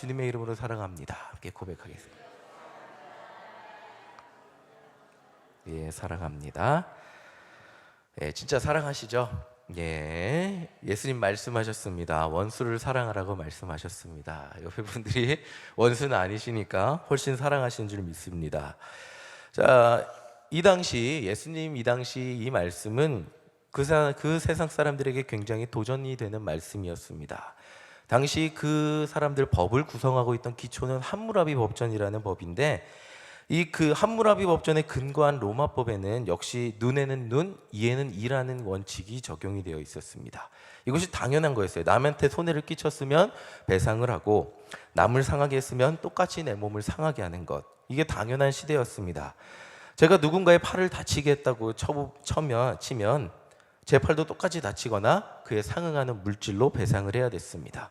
주님의 이름으로 사랑합니다. 함께 고백하겠습니다. 예, 사랑합니다. 예, 진짜 사랑하시죠? 예, 예수님 말씀하셨습니다. 원수를 사랑하라고 말씀하셨습니다. 옆에 분들이 원수는 아니시니까 훨씬 사랑하시는 줄 믿습니다. 자, 이 당시 예수님 이 당시 이 말씀은 그 세상 사람들에게 굉장히 도전이 되는 말씀이었습니다. 당시 그 사람들 법을 구성하고 있던 기초는 함무라비 법전이라는 법인데, 이 그 함무라비 법전에 근거한 로마법에는 역시 눈에는 눈, 이에는 이라는 원칙이 적용이 되어 있었습니다. 이것이 당연한 거였어요. 남한테 손해를 끼쳤으면 배상을 하고, 남을 상하게 했으면 똑같이 내 몸을 상하게 하는 것, 이게 당연한 시대였습니다. 제가 누군가의 팔을 다치게 했다고 치면 제 팔도 똑같이 다치거나 그에 상응하는 물질로 배상을 해야 됐습니다.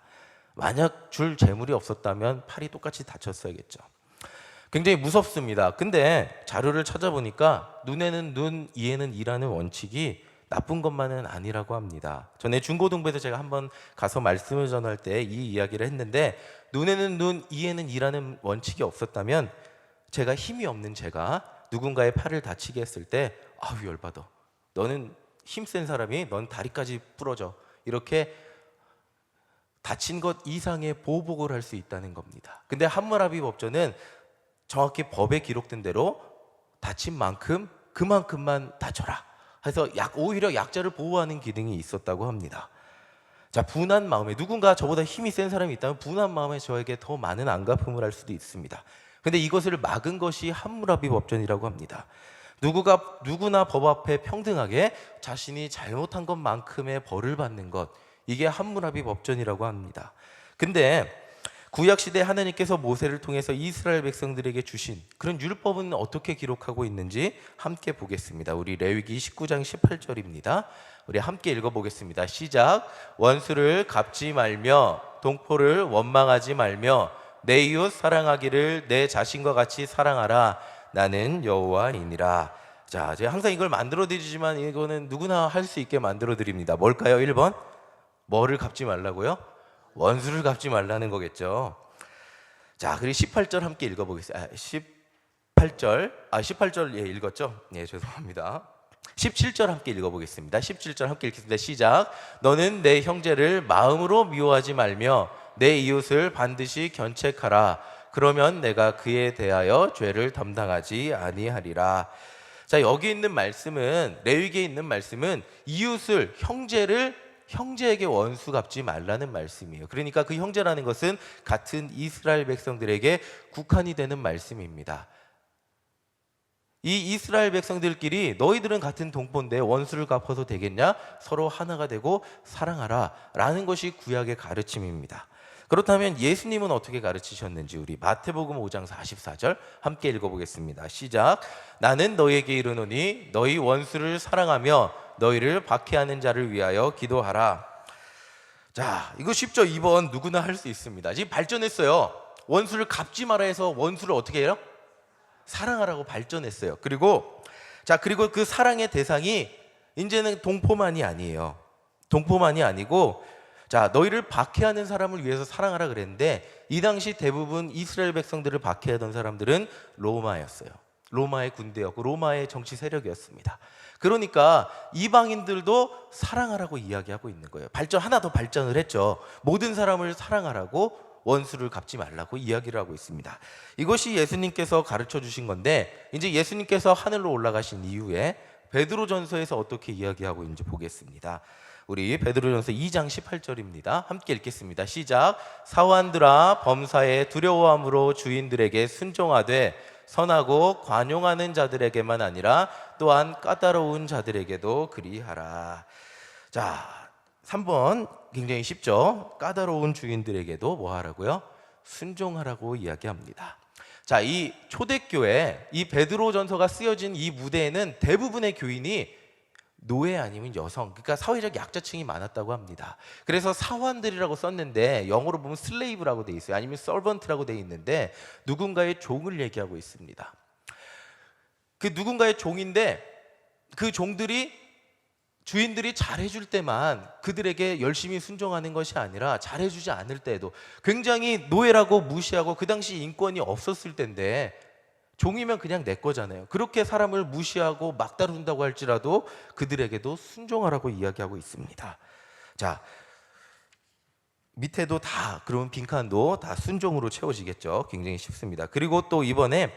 만약 줄 재물이 없었다면 팔이 똑같이 다쳤어야겠죠. 굉장히 무섭습니다. 근데 자료를 찾아보니까 눈에는 눈, 이에는 이라는 원칙이 나쁜 것만은 아니라고 합니다. 전에 중고등부에서 제가 한번 가서 말씀을 전할 때 이 이야기를 했는데, 눈에는 눈, 이에는 이라는 원칙이 없었다면 제가 힘이 없는 제가 누군가의 팔을 다치게 했을 때, 아우 열받아, 너는 힘센 사람이 넌 다리까지 부러져, 이렇게 다친 것 이상의 보복을 할 수 있다는 겁니다. 근데 함무라비 법전은 정확히 법에 기록된 대로 다친 만큼 그만큼만 다쳐라 해서 오히려 약자를 보호하는 기능이 있었다고 합니다. 자, 분한 마음에, 누군가 저보다 힘이 센 사람이 있다면 분한 마음에 저에게 더 많은 안갚음을 할 수도 있습니다. 근데 이것을 막은 것이 함무라비 법전이라고 합니다. 누구나 법 앞에 평등하게 자신이 잘못한 것만큼의 벌을 받는 것, 이게 함무라비 법전이라고 합니다. 근데 구약시대 하나님께서 모세를 통해서 이스라엘 백성들에게 주신 그런 율법은 어떻게 기록하고 있는지 함께 보겠습니다. 우리 레위기 19장 18절입니다. 우리 함께 읽어보겠습니다. 시작. 원수를 갚지 말며 동포를 원망하지 말며 내 이웃 사랑하기를 내 자신과 같이 사랑하라. 나는 여호와이니라. 자, 제가 항상 이걸 만들어 드리지만 이거는 누구나 할 수 있게 만들어 드립니다. 뭘까요? 1번. 뭐를 갚지 말라고요? 원수를 갚지 말라는 거겠죠. 자, 그리고 18절 함께 읽어보겠습니다. 18절 예, 읽었죠? 예, 죄송합니다. 17절 함께 읽어보겠습니다. 17절 함께 읽겠습니다. 시작. 너는 내 형제를 마음으로 미워하지 말며 내 이웃을 반드시 견책하라. 그러면 내가 그에 대하여 죄를 담당하지 아니하리라. 자, 여기 있는 말씀은, 레위기에 있는 말씀은 이웃을, 형제에게 원수 갚지 말라는 말씀이에요. 그러니까 그 형제라는 것은 같은 이스라엘 백성들에게 국한이 되는 말씀입니다. 이 이스라엘 백성들끼리 너희들은 같은 동포인데 원수를 갚아도 되겠냐? 서로 하나가 되고 사랑하라 라는 것이 구약의 가르침입니다. 그렇다면 예수님은 어떻게 가르치셨는지 우리 마태복음 5장 44절 함께 읽어보겠습니다. 시작. 나는 너희에게 이르노니 너희 원수를 사랑하며 너희를 박해하는 자를 위하여 기도하라. 자, 이거 쉽죠? 2번 누구나 할 수 있습니다. 지금 발전했어요. 원수를 갚지 마라 해서 원수를 어떻게 해요? 사랑하라고 발전했어요. 그리고 그 사랑의 대상이 이제는 동포만이 아니에요. 동포만이 아니고, 자, 너희를 박해하는 사람을 위해서 사랑하라 그랬는데, 이 당시 대부분 이스라엘 백성들을 박해하던 사람들은 로마였어요. 로마의 군대였고 로마의 정치 세력이었습니다. 그러니까 이방인들도 사랑하라고 이야기하고 있는 거예요. 하나 더 발전을 했죠. 모든 사람을 사랑하라고, 원수를 갚지 말라고 이야기를 하고 있습니다. 이것이 예수님께서 가르쳐 주신 건데, 이제 예수님께서 하늘로 올라가신 이후에 베드로전서에서 어떻게 이야기하고 있는지 보겠습니다. 우리 베드로전서 2장 18절입니다. 함께 읽겠습니다. 시작. 사환들아, 범사에 두려워함으로 주인들에게 순종하되 선하고 관용하는 자들에게만 아니라 또한 까다로운 자들에게도 그리하라. 자, 3번 굉장히 쉽죠? 까다로운 주인들에게도 뭐 하라고요? 순종하라고 이야기합니다. 자, 이 초대교회, 이 베드로전서가 쓰여진 이 무대에는 대부분의 교인이 노예 아니면 여성, 그러니까 사회적 약자층이 많았다고 합니다. 그래서 사환들이라고 썼는데 영어로 보면 슬레이브라고 돼 있어요. 아니면 서번트라고 돼 있는데 누군가의 종을 얘기하고 있습니다. 그 누군가의 종인데 그 종들이 주인들이 잘해줄 때만 그들에게 열심히 순종하는 것이 아니라 잘해주지 않을 때에도, 굉장히 노예라고 무시하고 그 당시 인권이 없었을 때인데 종이면 그냥 내 거잖아요. 그렇게 사람을 무시하고 막 다룬다고 할지라도 그들에게도 순종하라고 이야기하고 있습니다. 자, 밑에도 다, 그러면 빈칸도 다 순종으로 채워지겠죠. 굉장히 쉽습니다. 그리고 또 이번에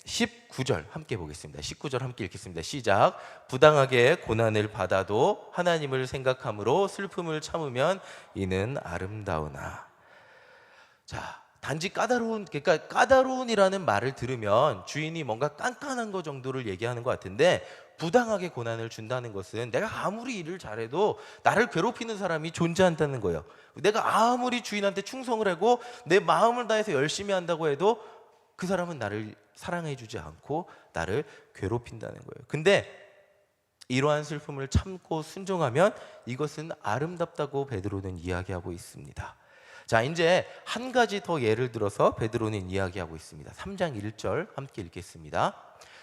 19절 함께 보겠습니다. 19절 함께 읽겠습니다. 시작. 부당하게 고난을 받아도 하나님을 생각함으로 슬픔을 참으면 이는 아름다우나. 자, 단지 까다로운, 그러니까 까다로운이라는 말을 들으면 주인이 뭔가 깐깐한 거 정도를 얘기하는 것 같은데, 부당하게 고난을 준다는 것은 내가 아무리 일을 잘해도 나를 괴롭히는 사람이 존재한다는 거예요. 내가 아무리 주인한테 충성을 하고 내 마음을 다해서 열심히 한다고 해도 그 사람은 나를 사랑해 주지 않고 나를 괴롭힌다는 거예요. 근데 이러한 슬픔을 참고 순종하면 이것은 아름답다고 베드로는 이야기하고 있습니다. 자, 이제 한 가지 더 예를 들어서 베드로는 이야기하고 있습니다. 3장 1절 함께 읽겠습니다.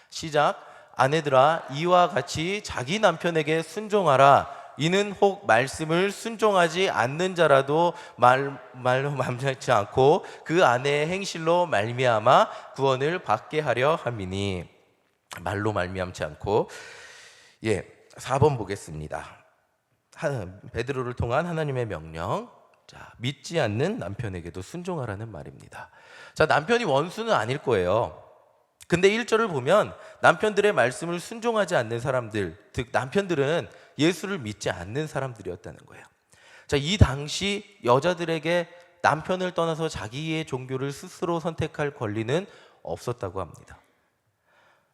시작. 아내들아, 이와 같이 자기 남편에게 순종하라. 이는 혹 말씀을 순종하지 않는 자라도 말로 맘잡지 않고 그 아내의 행실로 말미암아 구원을 받게 하려 함이니. 말로 말미암지 않고. 4번 보겠습니다. 베드로를 통한 하나님의 명령. 자, 믿지 않는 남편에게도 순종하라는 말입니다. 자, 남편이 원수는 아닐 거예요. 근데 1절을 보면 남편들의 말씀을 순종하지 않는 사람들, 즉 남편들은 예수를 믿지 않는 사람들이었다는 거예요. 자, 이 당시 여자들에게 남편을 떠나서 자기의 종교를 스스로 선택할 권리는 없었다고 합니다.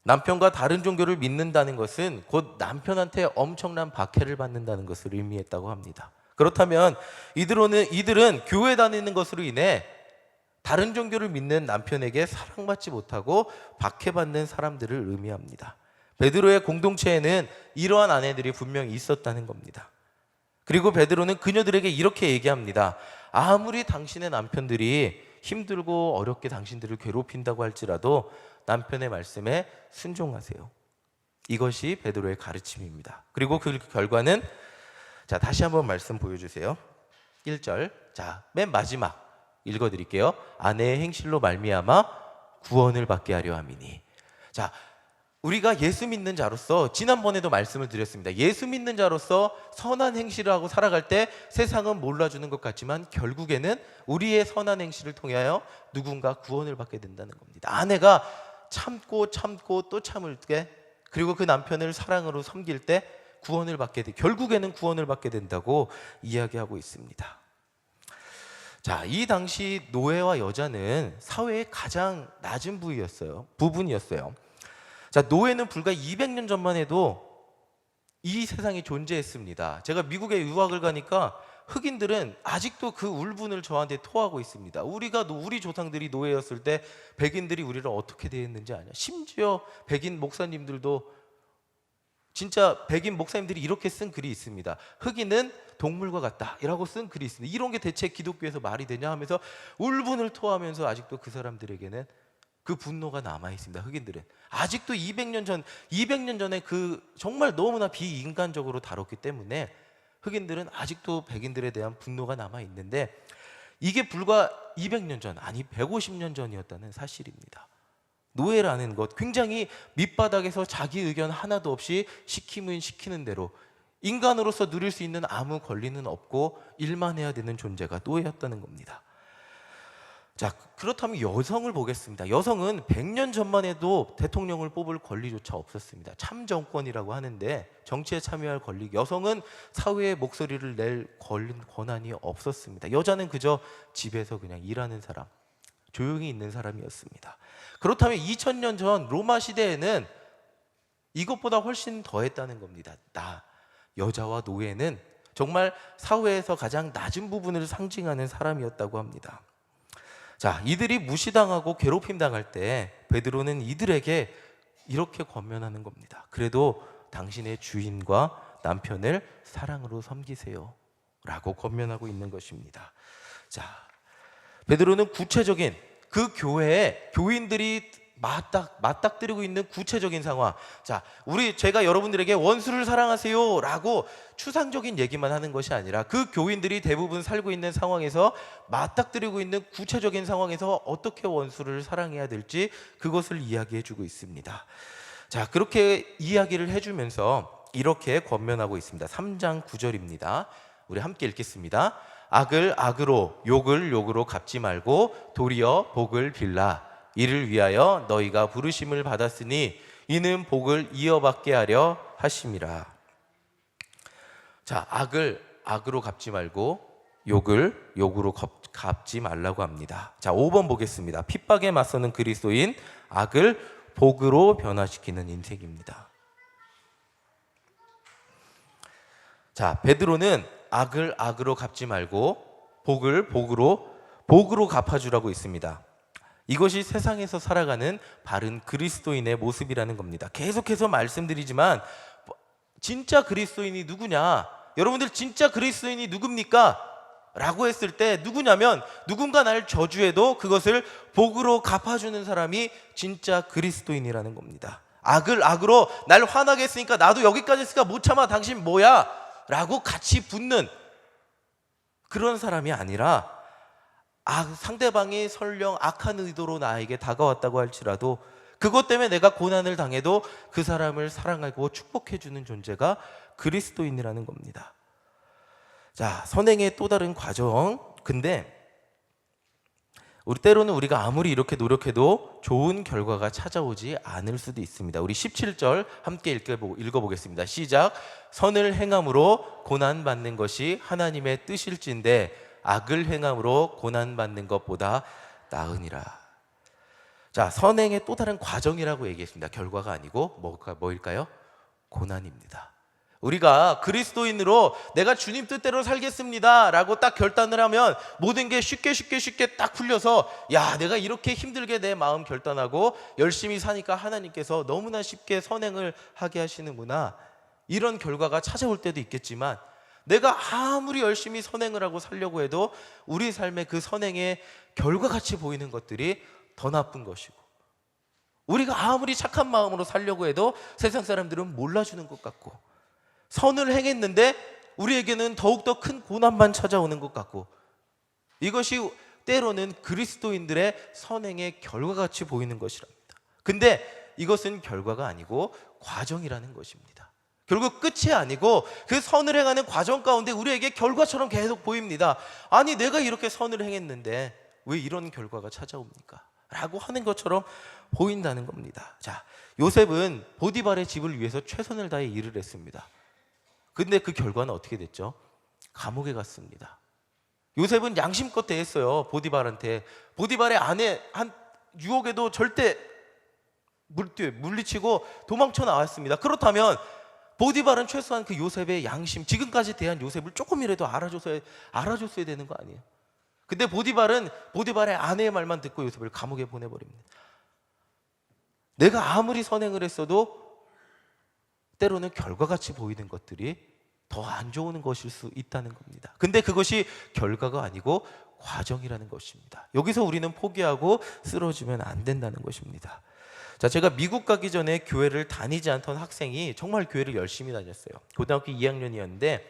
남편과 다른 종교를 믿는다는 것은 곧 남편한테 엄청난 박해를 받는다는 것을 의미했다고 합니다. 그렇다면 이들은 교회 다니는 것으로 인해 다른 종교를 믿는 남편에게 사랑받지 못하고 박해받는 사람들을 의미합니다. 베드로의 공동체에는 이러한 아내들이 분명히 있었다는 겁니다. 그리고 베드로는 그녀들에게 이렇게 얘기합니다. 아무리 당신의 남편들이 힘들고 어렵게 당신들을 괴롭힌다고 할지라도 남편의 말씀에 순종하세요. 이것이 베드로의 가르침입니다. 그리고 그 결과는, 자, 다시 한번 말씀 보여주세요. 1절. 자, 맨 마지막 읽어드릴게요. 아내의 행실로 말미암아 구원을 받게 하려 함이니. 자, 우리가 예수 믿는 자로서, 지난번에도 말씀을 드렸습니다. 예수 믿는 자로서 선한 행실을 하고 살아갈 때 세상은 몰라주는 것 같지만 결국에는 우리의 선한 행실을 통하여 누군가 구원을 받게 된다는 겁니다. 아내가 참고 또 참을 때, 그리고 그 남편을 사랑으로 섬길 때 구원을 받게 돼, 결국에는 구원을 받게 된다고 이야기하고 있습니다. 자, 이 당시 노예와 여자는 사회의 가장 낮은 부분이었어요. 자, 노예는 불과 200년 전만 해도 이 세상에 존재했습니다. 제가 미국에 유학을 가니까 흑인들은 아직도 그 울분을 저한테 토하고 있습니다. 우리 조상들이 노예였을 때 백인들이 우리를 어떻게 대했는지 아냐. 심지어 백인 목사님들도, 진짜 백인 목사님들이 이렇게 쓴 글이 있습니다. 흑인은 동물과 같다 이라고 쓴 글이 있습니다. 이런 게 대체 기독교에서 말이 되냐 하면서 울분을 토하면서 아직도 그 사람들에게는 그 분노가 남아 있습니다. 흑인들은 아직도 200년 전에 그 정말 너무나 비인간적으로 다뤘기 때문에 흑인들은 아직도 백인들에 대한 분노가 남아 있는데, 이게 불과 200년 전, 아니 150년 전이었다는 사실입니다. 노예라는 것, 굉장히 밑바닥에서 자기 의견 하나도 없이 시키면 시키는 대로 인간으로서 누릴 수 있는 아무 권리는 없고 일만 해야 되는 존재가 노예였다는 겁니다. 자, 그렇다면 여성을 보겠습니다. 여성은 100년 전만 해도 대통령을 뽑을 권리조차 없었습니다. 참정권이라고 하는데 정치에 참여할 권리, 여성은 사회의 목소리를 낼 권한이 없었습니다. 여자는 그저 집에서 그냥 일하는 사람, 조용히 있는 사람이었습니다. 그렇다면 2000년 전 로마 시대에는 이것보다 훨씬 더했다는 겁니다. 여자와 노예는 정말 사회에서 가장 낮은 부분을 상징하는 사람이었다고 합니다. 자, 이들이 무시당하고 괴롭힘 당할 때 베드로는 이들에게 이렇게 권면하는 겁니다. 그래도 당신의 주인과 남편을 사랑으로 섬기세요 라고 권면하고 있는 것입니다. 자, 베드로는 구체적인 그 교회에 교인들이 맞닥뜨리고 있는 구체적인 상황. 자, 제가 여러분들에게 원수를 사랑하세요라고 추상적인 얘기만 하는 것이 아니라 그 교인들이 대부분 살고 있는 상황에서 맞닥뜨리고 있는 구체적인 상황에서 어떻게 원수를 사랑해야 될지 그것을 이야기해 주고 있습니다. 자, 그렇게 이야기를 해주면서 이렇게 권면하고 있습니다. 3장 9절입니다. 우리 함께 읽겠습니다. 악을 악으로 욕을 욕으로 갚지 말고 도리어 복을 빌라. 이를 위하여 너희가 부르심을 받았으니 이는 복을 이어받게 하려 하심이라. 자, 악을 악으로 갚지 말고 욕을 욕으로 갚지 말라고 합니다. 자, 5번 보겠습니다. 핍박에 맞서는 그리스도인, 악을 복으로 변화시키는 인생입니다. 자, 베드로는 악을 악으로 갚지 말고 복을 복으로 갚아주라고 있습니다. 이것이 세상에서 살아가는 바른 그리스도인의 모습이라는 겁니다. 계속해서 말씀드리지만 진짜 그리스도인이 누구냐? 여러분들 진짜 그리스도인이 누굽니까? 라고 했을 때 누구냐면 누군가 날 저주해도 그것을 복으로 갚아주는 사람이 진짜 그리스도인이라는 겁니다. 악을 악으로 날 화나게 했으니까 나도 여기까지 했으니까 못 참아, 당신 뭐야? 라고 같이 붙는 그런 사람이 아니라 상대방이 설령 악한 의도로 나에게 다가왔다고 할지라도 그것 때문에 내가 고난을 당해도 그 사람을 사랑하고 축복해주는 존재가 그리스도인이라는 겁니다. 자, 선행의 또 다른 과정. 근데 때로는 우리가 아무리 이렇게 노력해도 좋은 결과가 찾아오지 않을 수도 있습니다. 우리 17절 함께 읽어보겠습니다. 시작. 선을 행함으로 고난받는 것이 하나님의 뜻일진데 악을 행함으로 고난받는 것보다 나으니라. 자, 선행의 또 다른 과정이라고 얘기했습니다. 결과가 아니고 뭐일까요? 고난입니다. 우리가 그리스도인으로 내가 주님 뜻대로 살겠습니다 라고 딱 결단을 하면 모든 게 쉽게 딱 풀려서 야, 내가 이렇게 힘들게 내 마음 결단하고 열심히 사니까 하나님께서 너무나 쉽게 선행을 하게 하시는구나, 이런 결과가 찾아올 때도 있겠지만 내가 아무리 열심히 선행을 하고 살려고 해도 우리 삶의 그 선행의 결과같이 보이는 것들이 더 나쁜 것이고, 우리가 아무리 착한 마음으로 살려고 해도 세상 사람들은 몰라주는 것 같고, 선을 행했는데 우리에게는 더욱더 큰 고난만 찾아오는 것 같고, 이것이 때로는 그리스도인들의 선행의 결과같이 보이는 것이랍니다. 근데 이것은 결과가 아니고 과정이라는 것입니다. 결국 끝이 아니고 그 선을 행하는 과정 가운데 우리에게 결과처럼 계속 보입니다. 아니, 내가 이렇게 선을 행했는데 왜 이런 결과가 찾아옵니까? 라고 하는 것처럼 보인다는 겁니다. 자, 요셉은 보디발의 집을 위해서 최선을 다해 일을 했습니다. 근데 그 결과는 어떻게 됐죠? 감옥에 갔습니다. 요셉은 양심껏 대했어요. 보디발한테. 보디발의 아내 한 유혹에도 절대 물리치고 도망쳐 나왔습니다. 그렇다면 보디발은 최소한 그 요셉의 양심, 지금까지 대한 요셉을 조금이라도 알아줬어야 되는 거 아니에요? 근데 보디발의 아내의 말만 듣고 요셉을 감옥에 보내버립니다. 내가 아무리 선행을 했어도 때로는 결과같이 보이는 것들이 더 안 좋은 것일 수 있다는 겁니다. 근데 그것이 결과가 아니고 과정이라는 것입니다. 여기서 우리는 포기하고 쓰러지면 안 된다는 것입니다. 자, 제가 미국 가기 전에 교회를 다니지 않던 학생이 정말 교회를 열심히 다녔어요. 고등학교 2학년이었는데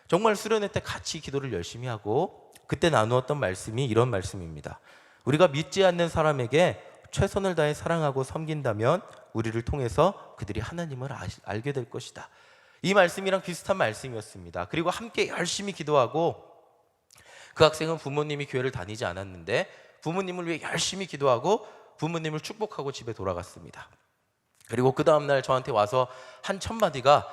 정말 수련회 때 같이 기도를 열심히 하고 그때 나누었던 말씀이 이런 말씀입니다. 우리가 믿지 않는 사람에게 최선을 다해 사랑하고 섬긴다면 우리를 통해서 그들이 하나님을 알게 될 것이다. 이 말씀이랑 비슷한 말씀이었습니다. 그리고 함께 열심히 기도하고, 그 학생은 부모님이 교회를 다니지 않았는데 부모님을 위해 열심히 기도하고 부모님을 축복하고 집에 돌아갔습니다. 그리고 그 다음날 저한테 와서 한 첫마디가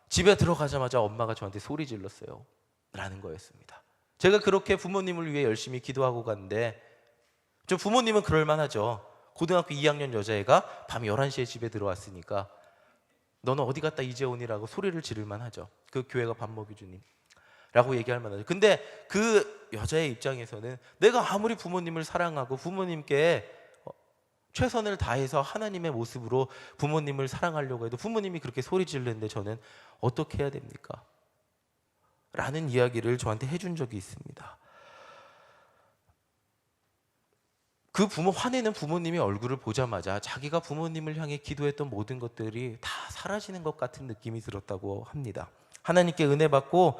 집에 들어가자마자 엄마가 저한테 소리 질렀어요 라는 거였습니다. 제가 그렇게 부모님을 위해 열심히 기도하고 갔는데, 저 부모님은 그럴만하죠. 고등학교 2학년 여자애가 밤 11시에 집에 들어왔으니까 너는 어디 갔다 이제 오니라고 소리를 지를만 하죠. 그 교회가 밥 먹여주니 라고 얘기할 만하죠. 근데 그 여자의 입장에서는 내가 아무리 부모님을 사랑하고 부모님께 최선을 다해서 하나님의 모습으로 부모님을 사랑하려고 해도 부모님이 그렇게 소리 지르는데 저는 어떻게 해야 됩니까? 라는 이야기를 저한테 해준 적이 있습니다. 그 화내는 부모님의 얼굴을 보자마자 자기가 부모님을 향해 기도했던 모든 것들이 다 사라지는 것 같은 느낌이 들었다고 합니다. 하나님께 은혜 받고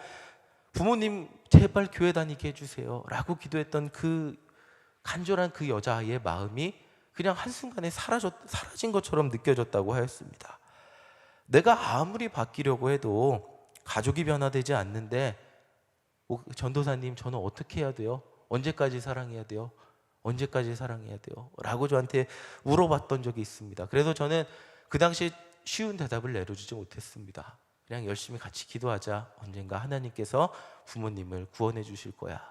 부모님 제발 교회 다니게 해주세요 라고 기도했던 그 간절한 그 여자아이의 마음이 그냥 한순간에 사라진 것처럼 느껴졌다고 하였습니다. 내가 아무리 바뀌려고 해도 가족이 변화되지 않는데 전도사님 저는 어떻게 해야 돼요? 언제까지 사랑해야 돼요? 언제까지 사랑해야 돼요? 라고 저한테 물어봤던 적이 있습니다. 그래서 저는 그 당시에 쉬운 대답을 내려주지 못했습니다. 그냥 열심히 같이 기도하자. 언젠가 하나님께서 부모님을 구원해 주실 거야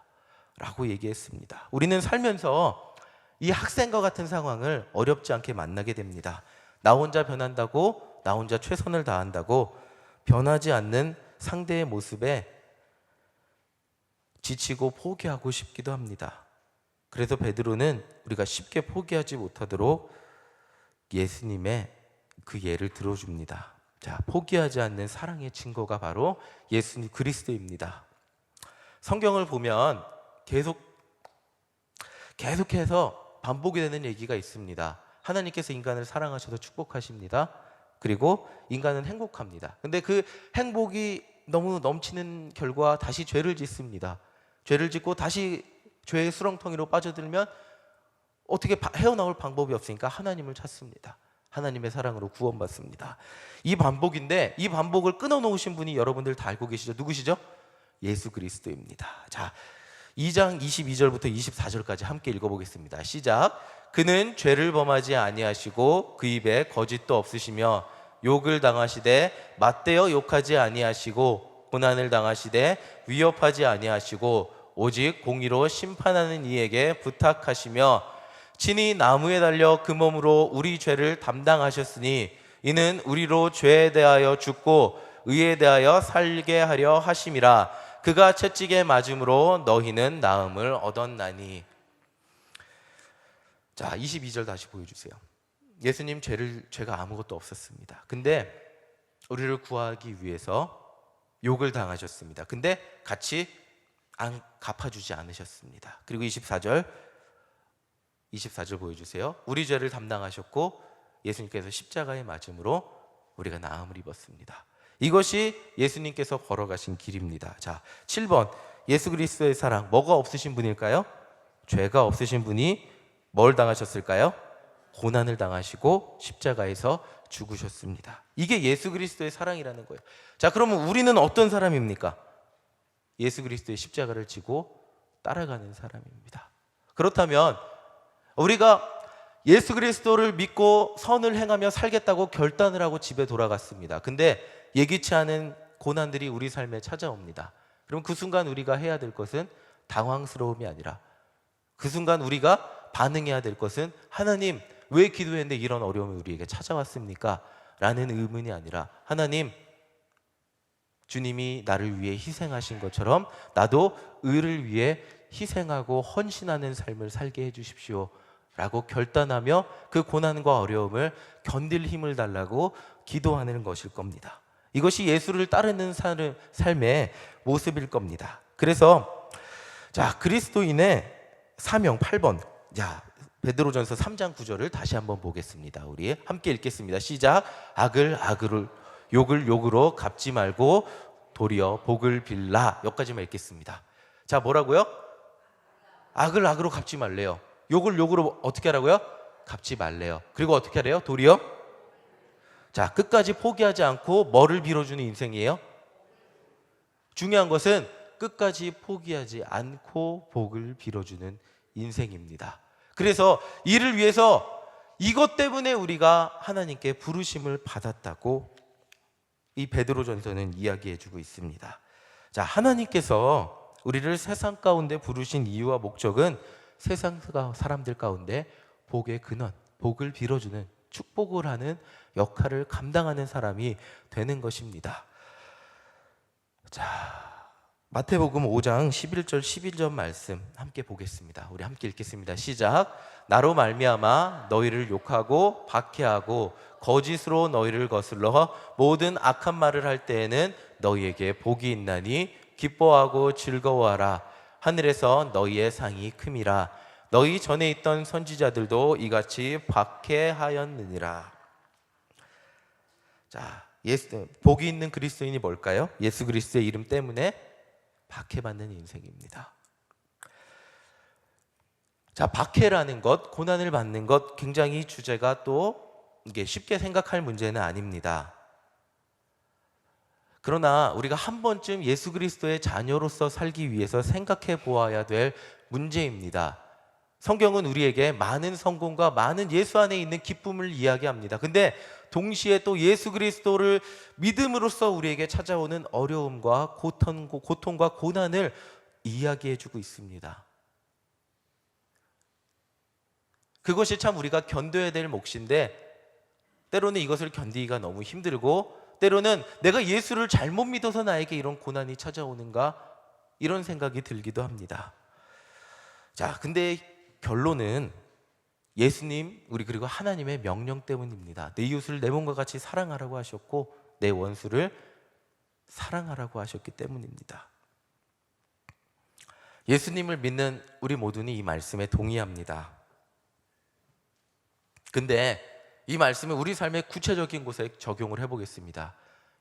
라고 얘기했습니다. 우리는 살면서 이 학생과 같은 상황을 어렵지 않게 만나게 됩니다. 나 혼자 변한다고, 나 혼자 최선을 다한다고 변하지 않는 상대의 모습에 지치고 포기하고 싶기도 합니다. 그래서 베드로는 우리가 쉽게 포기하지 못하도록 예수님의 그 예를 들어줍니다. 자, 포기하지 않는 사랑의 증거가 바로 예수님 그리스도입니다. 성경을 보면 계속해서 반복이 되는 얘기가 있습니다. 하나님께서 인간을 사랑하셔서 축복하십니다. 그리고 인간은 행복합니다. 근데 그 행복이 너무 넘치는 결과 다시 죄를 짓습니다. 죄를 짓고 다시 죄의 수렁텅이로 빠져들면 어떻게 헤어나올 방법이 없으니까 하나님을 찾습니다. 하나님의 사랑으로 구원받습니다. 이 반복인데 이 반복을 끊어놓으신 분이 여러분들 다 알고 계시죠? 누구시죠? 예수 그리스도입니다. 자, 2장 22절부터 24절까지 함께 읽어보겠습니다. 시작. 그는 죄를 범하지 아니하시고 그 입에 거짓도 없으시며 욕을 당하시되 맞대어 욕하지 아니하시고 고난을 당하시되 위협하지 아니하시고 오직 공의로 심판하는 이에게 부탁하시며 친히 나무에 달려 그 몸으로 우리 죄를 담당하셨으니 이는 우리로 죄에 대하여 죽고 의에 대하여 살게 하려 하심이라. 그가 채찍에 맞음으로 너희는 나음을 얻었나니. 자, 22절 다시 보여주세요. 예수님 죄가 아무것도 없었습니다. 근데 우리를 구하기 위해서 욕을 당하셨습니다. 근데 같이 갚아주지 않으셨습니다. 그리고 24절 보여주세요. 우리 죄를 담당하셨고 예수님께서 십자가에 맞음으로 우리가 나음을 입었습니다. 이것이 예수님께서 걸어가신 길입니다. 자, 7번 예수 그리스도의 사랑. 뭐가 없으신 분일까요? 죄가 없으신 분이 뭘 당하셨을까요? 고난을 당하시고 십자가에서 죽으셨습니다. 이게 예수 그리스도의 사랑이라는 거예요. 자, 그러면 우리는 어떤 사람입니까? 예수 그리스도의 십자가를 지고 따라가는 사람입니다. 그렇다면 우리가 예수 그리스도를 믿고 선을 행하며 살겠다고 결단을 하고 집에 돌아갔습니다. 근데 예기치 않은 고난들이 우리 삶에 찾아옵니다. 그럼 그 순간 우리가 해야 될 것은 당황스러움이 아니라 그 순간 우리가 반응해야 될 것은 하나님 왜 기도했는데 이런 어려움이 우리에게 찾아왔습니까? 라는 의문이 아니라 하나님 주님이 나를 위해 희생하신 것처럼 나도 의를 위해 희생하고 헌신하는 삶을 살게 해주십시오 라고 결단하며 그 고난과 어려움을 견딜 힘을 달라고 기도하는 것일 겁니다. 이것이 예수를 따르는 삶의 모습일 겁니다. 그래서 자, 그리스도인의 사명 8번. 자, 베드로전서 3장 9절을 다시 한번 보겠습니다. 우리 함께 읽겠습니다. 시작. 악을 악으로 욕을 욕으로 갚지 말고 도리어 복을 빌라. 여기까지만 읽겠습니다. 자, 뭐라고요? 악을 악으로 갚지 말래요. 욕을 욕으로 어떻게 하라고요? 갚지 말래요. 그리고 어떻게 하래요? 도리어? 자, 끝까지 포기하지 않고 뭐를 빌어주는 인생이에요? 중요한 것은 끝까지 포기하지 않고 복을 빌어주는 인생입니다. 그래서 이를 위해서 이것 때문에 우리가 하나님께 부르심을 받았다고 이 베드로전서는 이야기해주고 있습니다. 자, 하나님께서 우리를 세상 가운데 부르신 이유와 목적은 세상 사람들 가운데 복의 근원, 복을 빌어주는, 축복을 하는 역할을 감당하는 사람이 되는 것입니다. 자, 마태복음 5장 11절 12절 말씀 함께 보겠습니다. 우리 함께 읽겠습니다. 시작. 나로 말미암아 너희를 욕하고 박해하고 거짓으로 너희를 거슬러 모든 악한 말을 할 때에는 너희에게 복이 있나니 기뻐하고 즐거워하라. 하늘에서 너희의 상이 큼이라. 너희 전에 있던 선지자들도 이같이 박해하였느니라. 자, 복이 있는 그리스도인이 뭘까요? 예수 그리스도의 이름 때문에 박해받는 인생입니다. 자, 박해라는 것, 고난을 받는 것, 굉장히 주제가 또 이게 쉽게 생각할 문제는 아닙니다. 그러나 우리가 한 번쯤 예수 그리스도의 자녀로서 살기 위해서 생각해 보아야 될 문제입니다. 성경은 우리에게 많은 성공과 많은 예수 안에 있는 기쁨을 이야기합니다. 근데 동시에 또 예수 그리스도를 믿음으로써 우리에게 찾아오는 어려움과 고통과 고난을 이야기해 주고 있습니다. 그것이 참 우리가 견뎌야 될 몫인데 때로는 이것을 견디기가 너무 힘들고 때로는 내가 예수를 잘못 믿어서 나에게 이런 고난이 찾아오는가 이런 생각이 들기도 합니다. 자, 근데 결론은 예수님, 우리 그리고 하나님의 명령 때문입니다. 내 이웃을 내 몸과 같이 사랑하라고 하셨고 내 원수를 사랑하라고 하셨기 때문입니다. 예수님을 믿는 우리 모두는 이 말씀에 동의합니다. 근데 이 말씀을 우리 삶의 구체적인 곳에 적용을 해보겠습니다.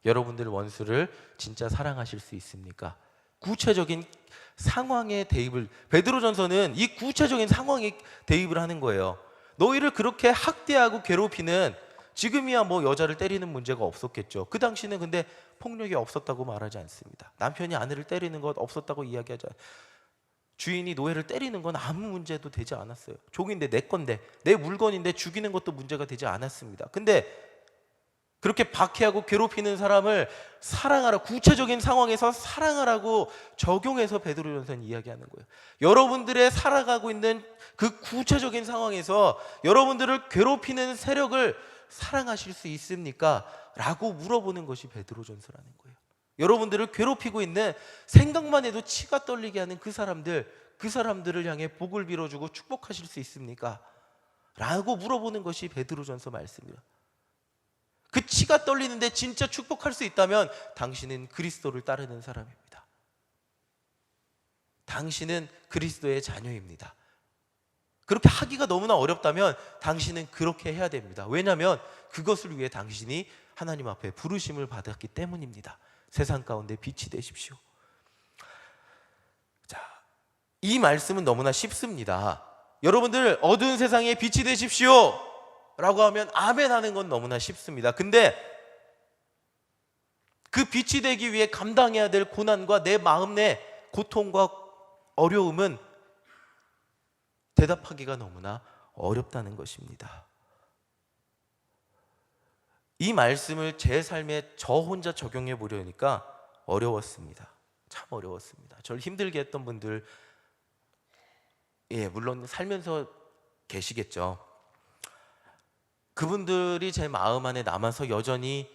여러분들 원수를 진짜 사랑하실 수 있습니까? 구체적인 상황에 대입을, 베드로전서는 이 구체적인 상황에 대입을 하는 거예요. 너희를 그렇게 학대하고 괴롭히는, 지금이야 뭐 여자를 때리는 문제가 없었겠죠. 그 당시는 근데 폭력이 없었다고 말하지 않습니다. 남편이 아내를 때리는 것 없었다고 이야기하지 않습니다. 주인이 노예를 때리는 건 아무 문제도 되지 않았어요. 종인데 내 건데 내 물건인데 죽이는 것도 문제가 되지 않았습니다. 근데 그렇게 박해하고 괴롭히는 사람을 사랑하라, 구체적인 상황에서 사랑하라고 적용해서 베드로전서는 이야기하는 거예요. 여러분들의 살아가고 있는 그 구체적인 상황에서 여러분들을 괴롭히는 세력을 사랑하실 수 있습니까? 라고 물어보는 것이 베드로전서라는 거예요. 여러분들을 괴롭히고 있는, 생각만 해도 치가 떨리게 하는 그 사람들을 향해 복을 빌어주고 축복하실 수 있습니까? 라고 물어보는 것이 베드로전서 말씀이에요. 그 치가 떨리는데 진짜 축복할 수 있다면 당신은 그리스도를 따르는 사람입니다. 당신은 그리스도의 자녀입니다. 그렇게 하기가 너무나 어렵다면 당신은 그렇게 해야 됩니다. 왜냐하면 그것을 위해 당신이 하나님 앞에 부르심을 받았기 때문입니다. 세상 가운데 빛이 되십시오. 자, 이 말씀은 너무나 쉽습니다. 여러분들 어두운 세상에 빛이 되십시오 라고 하면 아멘 하는 건 너무나 쉽습니다. 근데 그 빛이 되기 위해 감당해야 될 고난과 내 마음 내 고통과 어려움은 대답하기가 너무나 어렵다는 것입니다. 이 말씀을 제 삶에 저 혼자 적용해 보려니까 어려웠습니다. 참 어려웠습니다. 저를 힘들게 했던 분들, 물론 살면서 계시겠죠. 그분들이 제 마음 안에 남아서 여전히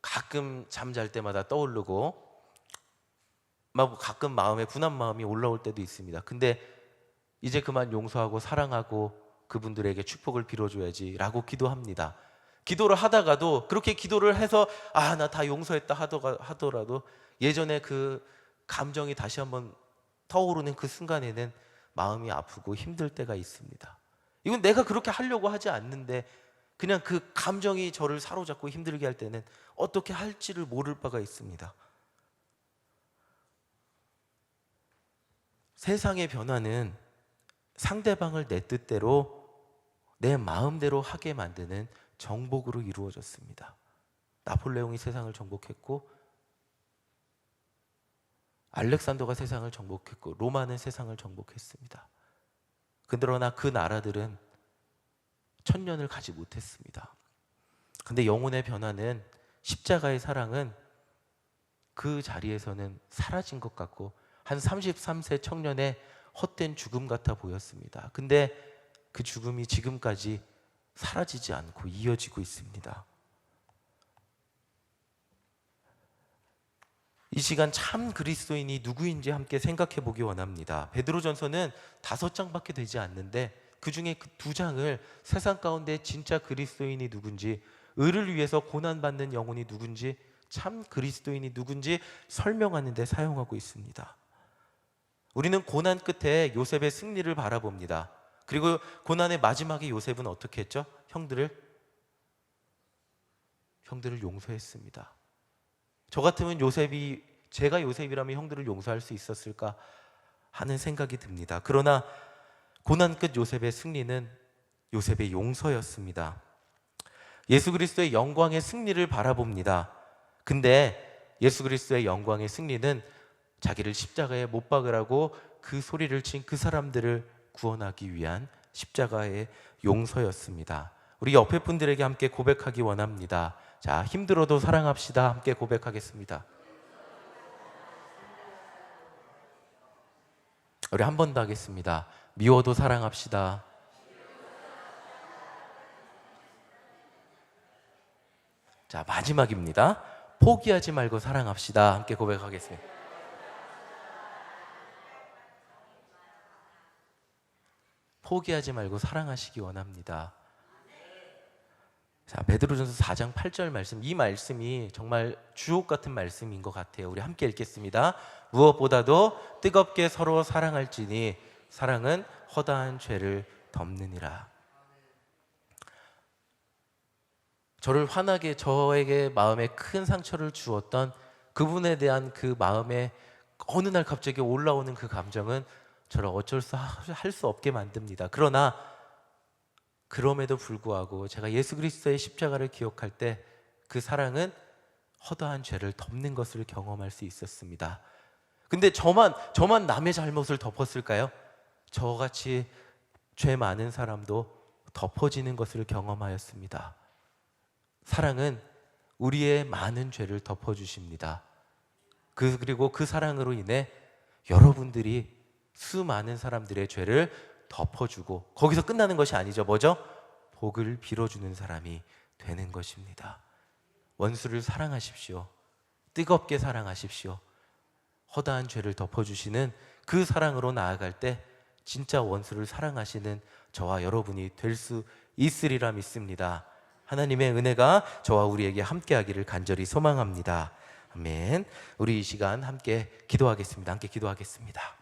가끔 잠잘 때마다 떠오르고 가끔 마음에 분한 마음이 올라올 때도 있습니다. 근데 이제 그만 용서하고 사랑하고 그분들에게 축복을 빌어줘야지 라고 기도합니다. 기도를 하다가도, 그렇게 기도를 해서 나 다 용서했다 하더라도 예전에 그 감정이 다시 한번 떠오르는 그 순간에는 마음이 아프고 힘들 때가 있습니다. 이건 내가 그렇게 하려고 하지 않는데 그냥 그 감정이 저를 사로잡고 힘들게 할 때는 어떻게 할지를 모를 바가 있습니다. 세상의 변화는 상대방을 내 뜻대로, 내 마음대로 하게 만드는 정복으로 이루어졌습니다. 나폴레옹이 세상을 정복했고 알렉산더가 세상을 정복했고 로마는 세상을 정복했습니다. 그러나 그 나라들은 천년을 가지 못했습니다. 근데 영혼의 변화는, 십자가의 사랑은 그 자리에서는 사라진 것 같고 한 33세 청년의 헛된 죽음 같아 보였습니다. 근데 그 죽음이 지금까지 사라지지 않고 이어지고 있습니다. 이 시간 참 그리스도인이 누구인지 함께 생각해 보기 원합니다. 베드로전서는 5장밖에 되지 않는데 그 중에 그 2장을 세상 가운데 진짜 그리스도인이 누군지, 의를 위해서 고난받는 영혼이 누군지, 참 그리스도인이 누군지 설명하는 데 사용하고 있습니다. 우리는 고난 끝에 요셉의 승리를 바라봅니다. 그리고 고난의 마지막에 요셉은 어떻게 했죠? 형들을 용서했습니다. 저 같으면 제가 요셉이라면 형들을 용서할 수 있었을까 하는 생각이 듭니다. 그러나 고난 끝 요셉의 승리는 요셉의 용서였습니다. 예수 그리스도의 영광의 승리를 바라봅니다. 근데 예수 그리스도의 영광의 승리는 자기를 십자가에 못 박으라고 그 소리를 친 그 사람들을 구원하기 위한 십자가의 용서였습니다. 우리 옆에 분들에게 함께 고백하기 원합니다. 자, 힘들어도 사랑합시다. 함께 고백하겠습니다. 우리 한 번 더 하겠습니다. 미워도 사랑합시다. 자, 마지막입니다. 포기하지 말고 사랑합시다. 함께 고백하겠습니다. 포기하지 말고 사랑하시기 원합니다. 자, 베드로전서 4장 8절 말씀, 이 말씀이 정말 주옥 같은 말씀인 것 같아요. 우리 함께 읽겠습니다. 무엇보다도 뜨겁게 서로 사랑할지니 사랑은 허다한 죄를 덮느니라. 저를 화나게, 저에게 마음에 큰 상처를 주었던 그분에 대한 그 마음에 어느 날 갑자기 올라오는 그 감정은 저를 어쩔 수 할 수 없게 만듭니다. 그러나 그럼에도 불구하고 제가 예수 그리스도의 십자가를 기억할 때 그 사랑은 허다한 죄를 덮는 것을 경험할 수 있었습니다. 근데 저만 남의 잘못을 덮었을까요? 저같이 죄 많은 사람도 덮어지는 것을 경험하였습니다. 사랑은 우리의 많은 죄를 덮어주십니다. 그리고 그 사랑으로 인해 여러분들이 수많은 사람들의 죄를 덮어주고, 거기서 끝나는 것이 아니죠. 뭐죠? 복을 빌어주는 사람이 되는 것입니다. 원수를 사랑하십시오. 뜨겁게 사랑하십시오. 허다한 죄를 덮어주시는 그 사랑으로 나아갈 때 진짜 원수를 사랑하시는 저와 여러분이 될 수 있으리라 믿습니다. 하나님의 은혜가 저와 우리에게 함께하기를 간절히 소망합니다. 아멘. 우리 이 시간 함께 기도하겠습니다. 함께 기도하겠습니다.